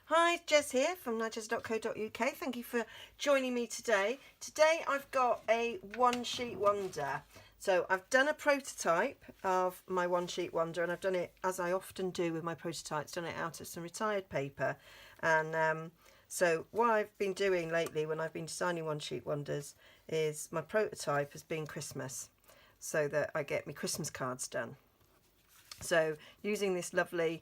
Hi, Jez here from Nigezza.co.uk. Thank you for joining me today. Today I've got a one sheet wonder. So I've done a prototype of my one sheet wonder, and I've done it, as I often do with my prototypes, done it out of some retired paper. And so what I've been doing lately when I've been designing one sheet wonders is my prototype has been Christmas, so that I get my Christmas cards done. So using this lovely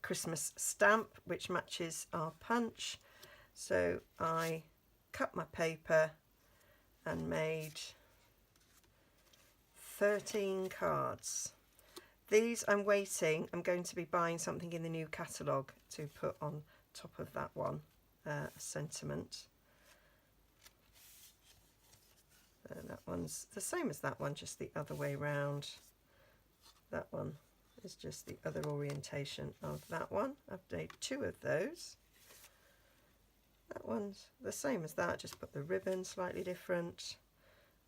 Christmas stamp which matches our punch, so I cut my paper and made 13 cards. These I'm going to be buying something in the new catalogue to put on top of that one, a sentiment. That one's the same as that one, just the other way round. That one is just the other orientation of that one. I've made 2 of those. That one's the same as that, just put the ribbon slightly different.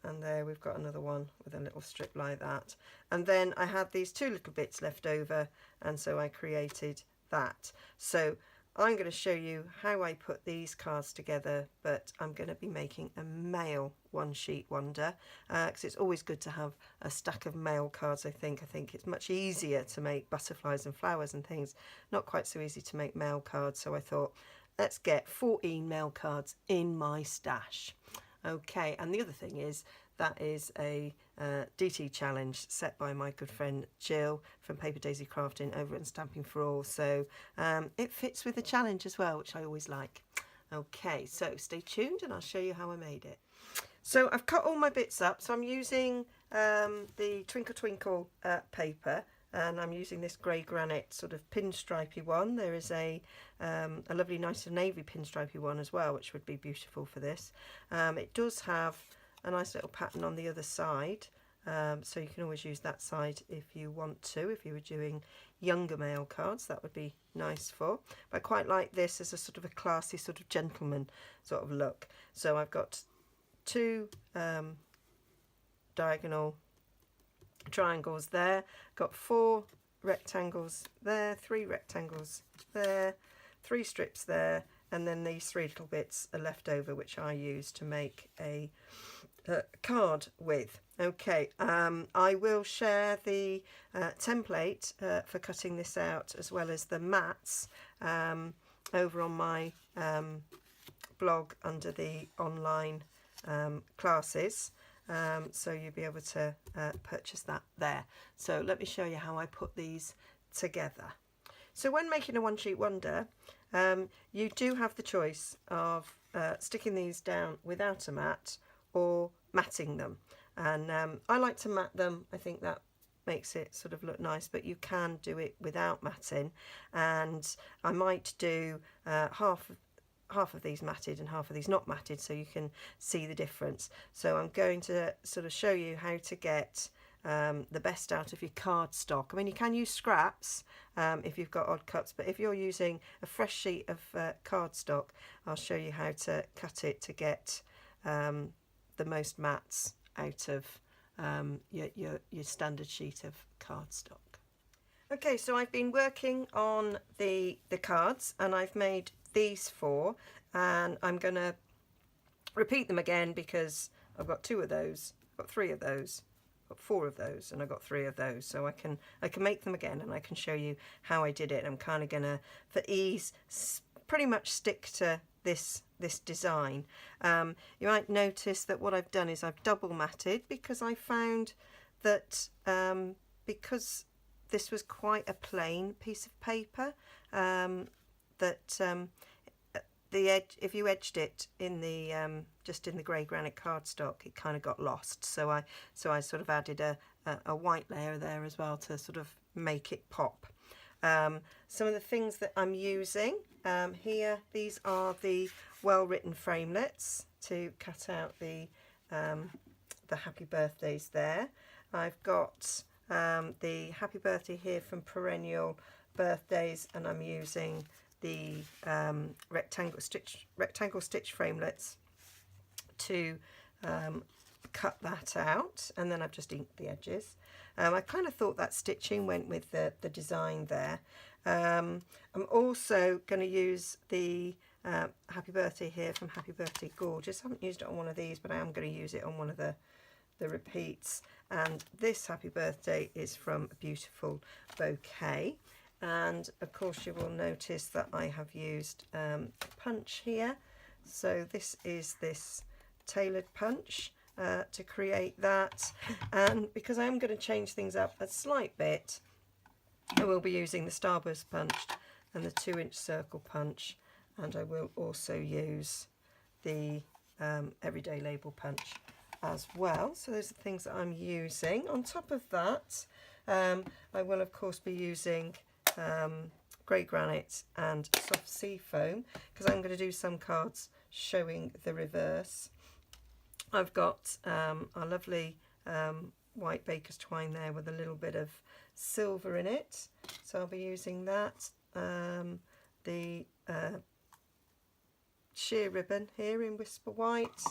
And there we've got another one with a little strip like that. And then I had these 2 little bits left over, and so I created that. So I'm going to show you how I put these cards together, but I'm going to be making a male one sheet wonder, because it's always good to have a stack of male cards. I think it's much easier to make butterflies and flowers and things, not quite so easy to make male cards. So I thought, let's get 14 male cards in my stash. Okay, and the other thing is, that is a DT challenge set by my good friend Jill from Paper Daisy Crafting over at Stamping for All. So it fits with the challenge as well, which I always like. Okay, so stay tuned and I'll show you how I made it. So I've cut all my bits up. So I'm using the Twinkle Twinkle paper, and I'm using this grey granite sort of pinstripey one. There is a lovely nice navy pinstripey one as well, which would be beautiful for this. It does have a nice little pattern on the other side, so you can always use that side if you want to. If you were doing younger male cards, that would be nice for. But I quite like this as a sort of a classy sort of gentleman sort of look. So I've got 2 diagonal triangles there, got 4 rectangles there, 3 rectangles there, 3 strips there, and then these 3 little bits are left over, which I use to make a card with. Okay, I will share the template for cutting this out, as well as the mats, over on my blog under the online classes. So you'll be able to purchase that there. So let me show you how I put these together. So when making a one sheet wonder, you do have the choice of sticking these down without a mat or matting them. And I like to mat them. I think that makes it sort of look nice, but you can do it without matting. And I might do half of these matted and half of these not matted, so you can see the difference. So I'm going to sort of show you how to get the best out of your cardstock. I mean, you can use scraps if you've got odd cuts, but if you're using a fresh sheet of cardstock, I'll show you how to cut it to get the most mats out of your standard sheet of cardstock. Okay, so I've been working on the cards, and I've made these 4, and I'm going to repeat them again because I've got 2 of those, I've got 3 of those, I've got 4 of those, and I've got 3 of those. So I can make them again, and I can show you how I did it. I'm kind of gonna, for ease, pretty much stick to this design. You might notice that what I've done is I've double matted, because I found that because this was quite a plain piece of paper, that the edge, if you edged it in the just in the grey granite cardstock, it kind of got lost. So I sort of added a white layer there as well to sort of make it pop. Some of the things that I'm using here, these are the well-written framelits to cut out the happy birthdays there. I've got the happy birthday here from Perennial Birthdays, and I'm using the rectangle stitch framelits to cut that out, and then I've just inked the edges. I kind of thought that stitching went with the design there. I'm also going to use the Happy Birthday here from Happy Birthday Gorgeous. I haven't used it on one of these, but I am going to use it on one of the repeats. And this Happy Birthday is from a Beautiful Bouquet. And of course you will notice that I have used punch here. So this is this tailored punch to create that. And because I am going to change things up a slight bit, I will be using the Starburst punch and the 2-inch circle punch, and I will also use the Everyday Label punch as well. So those are the things that I'm using. On top of that, I will of course be using grey granite and soft sea foam, because I'm going to do some cards showing the reverse. I've got a lovely white baker's twine there with a little bit of silver in it, so I'll be using that. The sheer ribbon here in Whisper White,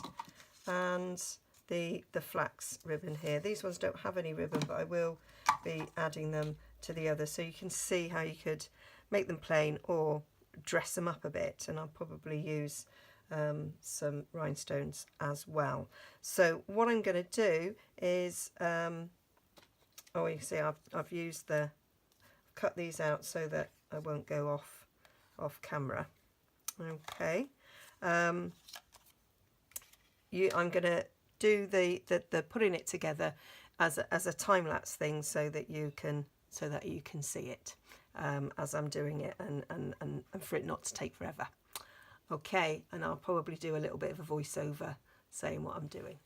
and the flax ribbon here. These ones don't have any ribbon, but I will be adding them to the others, so you can see how you could make them plain or dress them up a bit, and I'll probably use some rhinestones as well. So what I'm going to do is oh, you see I've used cut these out so that I won't go off camera. Okay, I'm going to do the putting it together as a time-lapse thing, so that you can see it as I'm doing it, and for it not to take forever. Okay, and I'll probably do a little bit of a voiceover saying what I'm doing.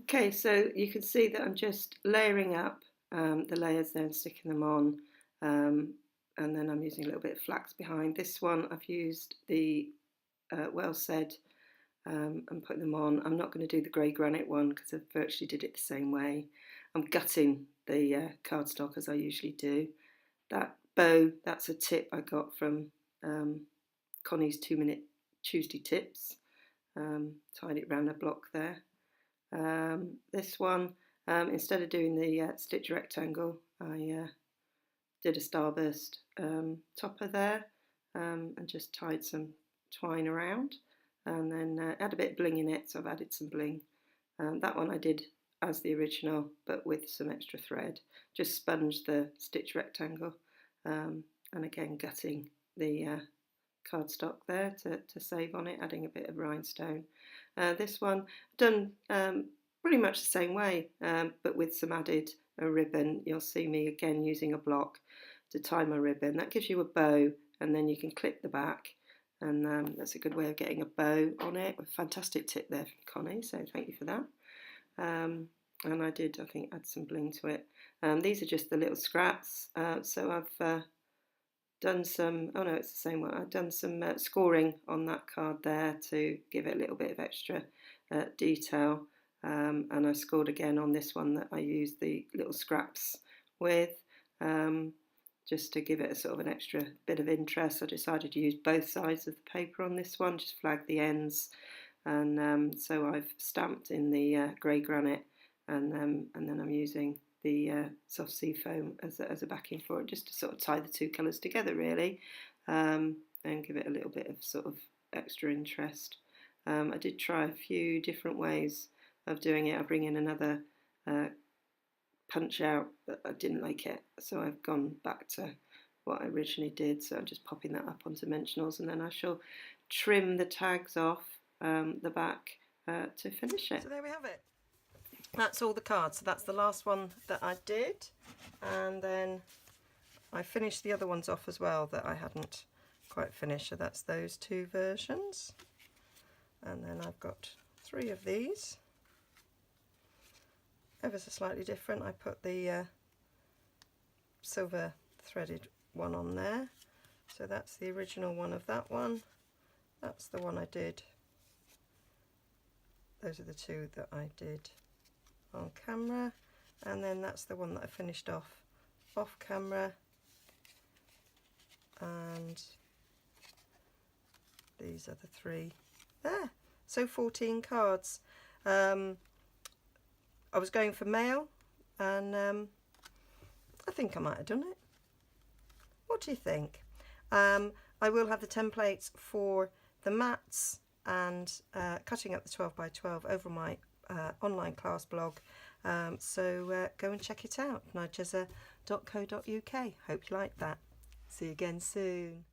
Okay, so you can see that I'm just layering up the layers there and sticking them on, and then I'm using a little bit of flax behind. This one I've used the Well Said and put them on. I'm not going to do the grey granite one because I virtually did it the same way. I'm gutting the cardstock as I usually do. That bow, that's a tip I got from Connie's 2-minute Tuesday tips. Tied it round a block there. This one, instead of doing the stitch rectangle, I did a starburst topper there, and just tied some twine around, and then add a bit of bling in it, so I've added some bling. That one I did as the original, but with some extra thread. Just sponged the stitch rectangle, and again gutting the cardstock there to save on it, adding a bit of rhinestone. This one done pretty much the same way, but with some added ribbon. You'll see me again using a block to tie my ribbon. That gives you a bow, and then you can clip the back, and that's a good way of getting a bow on it. A fantastic tip there from Connie, so thank you for that. And I did, I think, add some bling to it. These are just the little scraps, so I've done some, oh no, it's the same one. I've done some scoring on that card there to give it a little bit of extra detail, and I scored again on this one that I used the little scraps with, just to give it a sort of an extra bit of interest. I decided to use both sides of the paper on this one, just flag the ends, and so I've stamped in the grey granite, and then I'm using the soft sea foam as a backing for it, just to sort of tie the two colours together really, and give it a little bit of sort of extra interest. I did try a few different ways of doing it. I bring in another punch out, but I didn't like it, so I've gone back to what I originally did. So I'm just popping that up on dimensionals, and then I shall trim the tags off the back to finish it. So there we have it. That's all the cards. So that's the last one that I did, and then I finished the other ones off as well that I hadn't quite finished. So that's those two versions, and then I've got 3 of these, ever so slightly different. I put the silver threaded one on there, so that's the original one of that one. That's the one I did. Those are the 2 that I did on camera, and then that's the one that I finished off camera, and these are the 3 there. So 14 cards. I was going for mail, and I think I might have done it. What What do you think? I will have the templates for the mats and cutting up the 12 by 12 over my online class blog. So go and check it out, nigezza.co.uk. Hope you like that. See you again soon.